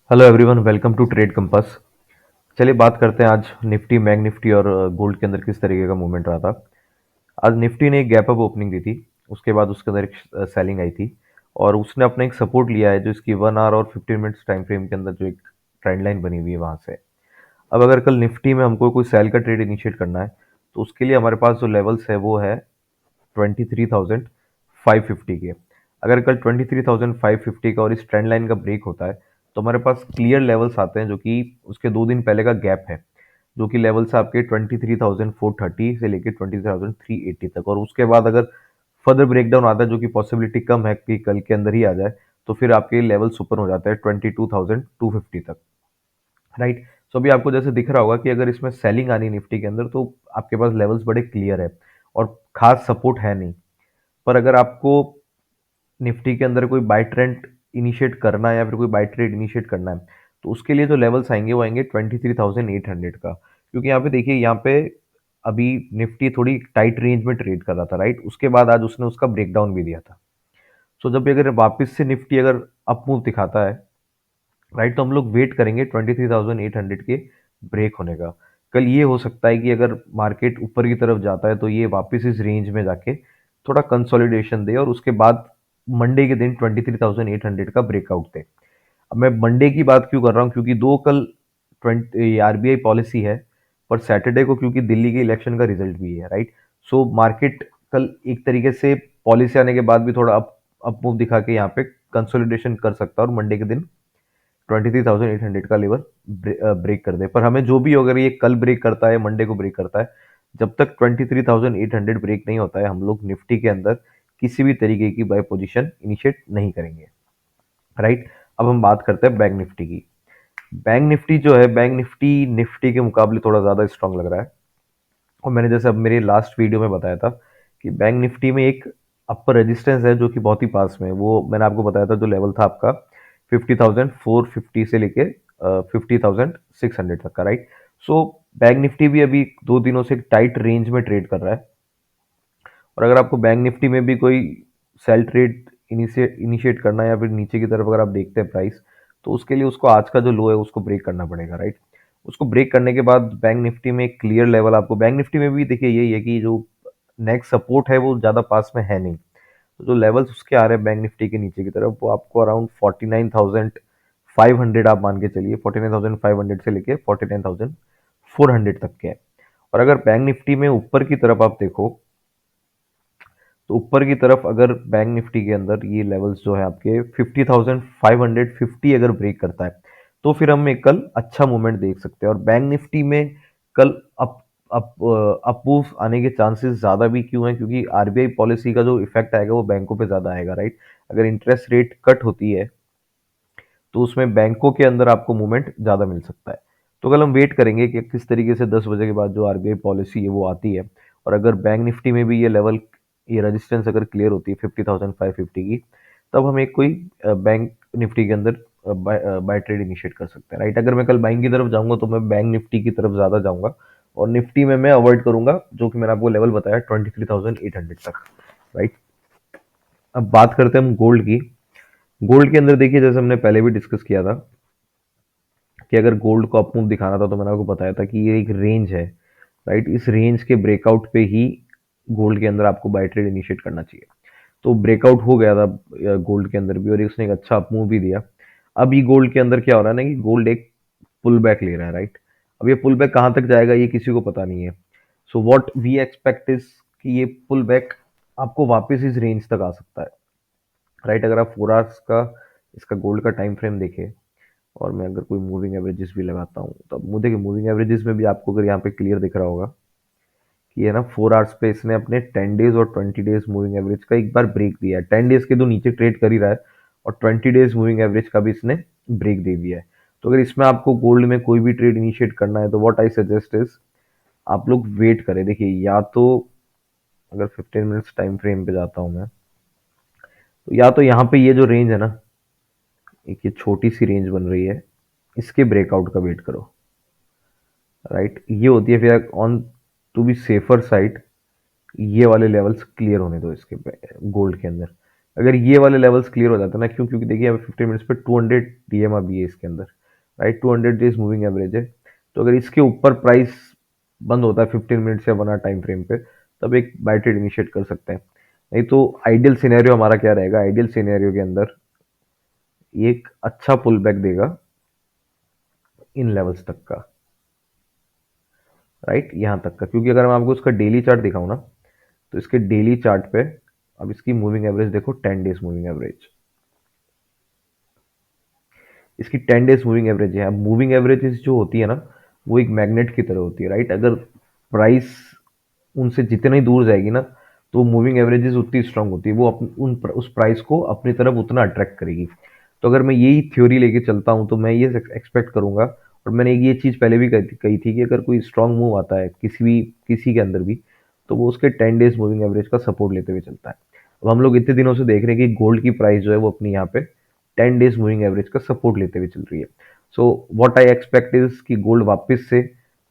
Hello everyone, welcome to trade compass. चलिए बात करते हैं आज निफ्टी, बैंक निफ्टी और गोल्ड के अंदर किस तरीके का मूवमेंट रहा था। आज निफ्टी ने एक गैप अप ओपनिंग दी थी। उसके बाद उसके अंदर एक सेलिंग आई थी और उसने अपना एक सपोर्ट लिया है जो इसकी 1 आवर और 15 मिनट्स टाइम फ्रेम के अंदर जो एक ट्रेंड लाइन बनी हुई है वहां से। अब अगर कल निफ्टी में हमको कोई सेल का ट्रेड इनिशिएट करना है तो उसके लिए हमारे पास जो लेवल्स है वो है 23,550 के। अगर कल 23,550 का और इस ट्रेंड लाइन का ब्रेक होता है तो हमारे पास क्लियर लेवल्स आते हैं जो कि उसके 2 दिन पहले का गैप है, जो कि लेवल्स आपके 23,430 से लेके 23,380 तक। और उसके बाद अगर फर्दर ब्रेकडाउन आता है, जो कि पॉसिबिलिटी कम है कि कल के अंदर ही आ जाए, तो फिर आपके लेवल्स ऊपर हो जाते हैं 22,250 तक। राइट। सो अभी आपको जैसे दिख रहा होगा कि अगर इसमें सेलिंग आनी निफ्टी के अंदर तो आपके पास लेवल्स बड़े क्लियर है और खास सपोर्ट है नहीं। पर अगर आपको निफ्टी के अंदर कोई बाय ट्रेंड इनिशिएट करना है या फिर कोई बाय ट्रेड इनिशिएट करना है तो उसके लिए जो लेवल्स आएंगे वो आएंगे 23,800 का। क्योंकि यहाँ पे देखिए, यहाँ पे अभी निफ्टी थोड़ी टाइट रेंज में ट्रेड कर रहा था। राइट। उसके बाद आज उसने उसका ब्रेकडाउन भी दिया था। सो जब भी अगर वापस से निफ्टी अगर अप मूव दिखाता है, राइट, तो हम लोग वेट करेंगे 23,800 के ब्रेक होने का। कल ये हो सकता है कि अगर मार्केट ऊपर की तरफ जाता है तो ये वापस इस रेंज में जाके थोड़ा कंसोलिडेशन दे और उसके बाद मंडे के दिन 23,800 का ब्रेकआउट दे। अब मैं मंडे की बात क्यों कर रहा हूँ, क्योंकि दो कल 20 आरबीआई पॉलिसी है, पर सैटरडे को क्योंकि दिल्ली के इलेक्शन का रिजल्ट भी है। राइट। सो मार्केट कल एक तरीके से पॉलिसी आने के बाद भी थोड़ा अप मूव दिखा के यहाँ पे कंसोलिडेशन कर सकता है और मंडे के दिन 23,800 का लेवल ब्रेक कर दे। पर हमें जो भी हो, अगर ये कल ब्रेक करता है, मंडे को ब्रेक करता है, जब तक 23,800 ब्रेक नहीं होता है हम लोग निफ्टी के अंदर किसी भी तरीके की बाय पोजीशन इनिशिएट नहीं करेंगे। राइट। अब हम बात करते हैं बैंक निफ्टी की। बैंक निफ्टी जो है, बैंक निफ्टी निफ्टी के मुकाबले थोड़ा ज़्यादा स्ट्रांग लग रहा है। और मैंने जैसे अब मेरे लास्ट वीडियो में बताया था कि बैंक निफ्टी में एक अपर रेजिस्टेंस है जो कि बहुत ही पास में है। वो मैंने आपको बताया था, जो लेवल था आपका 50,450 से लेके 50,600 तक का। राइट। सो बैंक निफ्टी भी अभी 2 दिनों से एक टाइट रेंज में ट्रेड कर रहा है। और अगर आपको बैंक निफ्टी में भी कोई सेल ट्रेड इनिशिएट करना है या फिर नीचे की तरफ अगर आप देखते हैं प्राइस, तो उसके लिए उसको आज का जो लो है उसको ब्रेक करना पड़ेगा। राइट। उसको ब्रेक करने के बाद बैंक निफ्टी में एक क्लियर लेवल आपको, बैंक निफ्टी में भी देखिए यही है कि जो नेक्स्ट सपोर्ट है वो ज़्यादा पास में है नहीं। तो जो लेवल्स उसके आ रहे हैं बैंक निफ्टी के नीचे की तरफ वो आपको अराउंड 49,500 आप मान के चलिए, 49,500 से लेके 49,400 तक के हैं। और अगर बैंक निफ्टी में ऊपर की तरफ आप देखो तो ऊपर की तरफ अगर बैंक निफ्टी के अंदर ये लेवल्स जो है आपके 50,550 अगर ब्रेक करता है तो फिर हम एक कल अच्छा मूवमेंट देख सकते हैं। और बैंक निफ्टी में कल अप अप अप मूव आने के चांसेस ज़्यादा भी क्यों हैं, क्योंकि आरबीआई पॉलिसी का जो इफेक्ट आएगा वो बैंकों पे ज़्यादा आएगा। राइट। अगर इंटरेस्ट रेट कट होती है तो उसमें बैंकों के अंदर आपको मूवमेंट ज़्यादा मिल सकता है। तो कल हम वेट करेंगे कि किस तरीके से 10 बजे के बाद जो आरबीआई पॉलिसी है वो आती है। और अगर बैंक निफ्टी में भी ये लेवल, ये रेजिस्टेंस अगर क्लियर होती है 50,550 की, तब हम एक कोई बैंक निफ्टी के अंदर बाय ट्रेड इनिशिएट कर सकते हैं। राइट। अगर मैं कल बाइंग की तरफ जाऊंगा तो मैं बैंक निफ्टी की तरफ ज़्यादा जाऊंगा और निफ्टी में मैं अवॉइड करूंगा जो कि मैंने आपको लेवल बताया 23,800 तक। राइट। अब बात करते हैं हम गोल्ड की। गोल्ड के अंदर देखिए, जैसे हमने पहले भी डिस्कस किया था कि अगर गोल्ड को अप मूव दिखाना था तो मैंने आपको बताया था कि ये एक रेंज है। राइट। इस रेंज के ब्रेकआउट पे ही गोल्ड के अंदर आपको बाय ट्रेड इनिशिएट करना चाहिए। तो ब्रेकआउट हो गया था गोल्ड के अंदर भी और उसने एक अच्छा अप मूव भी दिया। अब ये गोल्ड के अंदर क्या हो रहा है ना कि गोल्ड एक पुल बैक ले रहा है। राइट। अब ये पुल बैक कहाँ तक जाएगा ये किसी को पता नहीं है। So what we expect is कि ये पुल बैक आपको वापस इस रेंज तक आ सकता है। राइट। अगर आप 4 आवर्स का इसका गोल्ड का टाइम फ्रेम देखें और मैं अगर कोई मूविंग एवरेजेस भी लगाता हूँ तो अब देखिए, मूविंग एवरेजेस में भी आपको अगर यहाँ पे क्लियर दिख रहा होगा कि ये ना 4 आवर्स पे इसने अपने 10 डेज और 20 डेज मूविंग एवरेज का एक बार ब्रेक दिया है। 10 डेज के तो नीचे ट्रेड कर ही रहा है और 20 डेज मूविंग एवरेज का भी इसने ब्रेक दे दिया है। तो अगर इसमें आपको गोल्ड में कोई भी ट्रेड इनिशिएट करना है तो व्हाट आई सजेस्ट इज आप लोग वेट करें। देखिए, या तो अगर 15 मिनट्स टाइम फ्रेम पे जाता हूँ मैं, तो या तो यहाँ पे ये जो रेंज है ना, एक ये छोटी सी रेंज बन रही है, इसके ब्रेकआउट का वेट करो। राइट। ये होती है फिर on to be safer side, ये वाले लेवल्स क्लियर होने दो इसके गोल्ड के अंदर। अगर ये वाले लेवल्स क्लियर हो जाते हैं ना, क्यों, क्योंकि देखिए 15 मिनट्स पे 200 डीएम अभी है इसके अंदर। राइट, 200 डेज मूविंग एवरेज है। तो अगर इसके ऊपर प्राइस बंद होता है 15 मिनट या 1 आवर टाइम फ्रेम पे, तब एक बाय ट्रेड इनिशिएट कर सकते हैं। नहीं तो आइडियल सिनेरियो हमारा क्या रहेगा, आइडियल सिनेरियो के अंदर ये एक अच्छा पुल बैक देगा इन लेवल्स तक का, राइट, यहाँ तक का। क्योंकि अगर मैं आपको उसका डेली चार्ट दिखाऊं ना, तो इसके डेली चार्ट पे अब इसकी मूविंग एवरेज देखो, 10 डेज मूविंग एवरेज, इसकी 10 डेज मूविंग एवरेज है। अब मूविंग एवरेजेस जो होती है ना, वो एक मैग्नेट की तरह होती है, राइट। अगर प्राइस उनसे जितनी दूर जाएगी ना, तो मूविंग एवरेजेस उतनी स्ट्रांग होती है, वो उस प्राइस को अपनी तरफ उतना अट्रैक्ट करेगी। तो अगर मैं यही थ्योरी लेके चलता हूँ, तो मैं ये एक्सपेक्ट करूंगा, और मैंने ये चीज़ पहले भी कही थी कि अगर कोई स्ट्रांग मूव आता है किसी के अंदर भी, तो वो उसके 10 डेज मूविंग एवरेज का सपोर्ट लेते हुए चलता है। अब हम लोग इतने दिनों से देख रहे हैं कि गोल्ड की प्राइस जो है वो अपनी यहाँ पे 10 डेज मूविंग एवरेज का सपोर्ट लेते हुए चल रही है। So what I expect is कि गोल्ड वापस से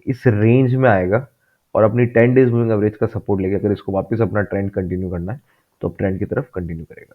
इस रेंज में आएगा, और अपनी 10 डेज मूविंग एवरेज का सपोर्ट लेके अगर इसको वापस अपना ट्रेंड कंटिन्यू करना है, तो अब ट्रेंड की तरफ कंटिन्यू करेगा।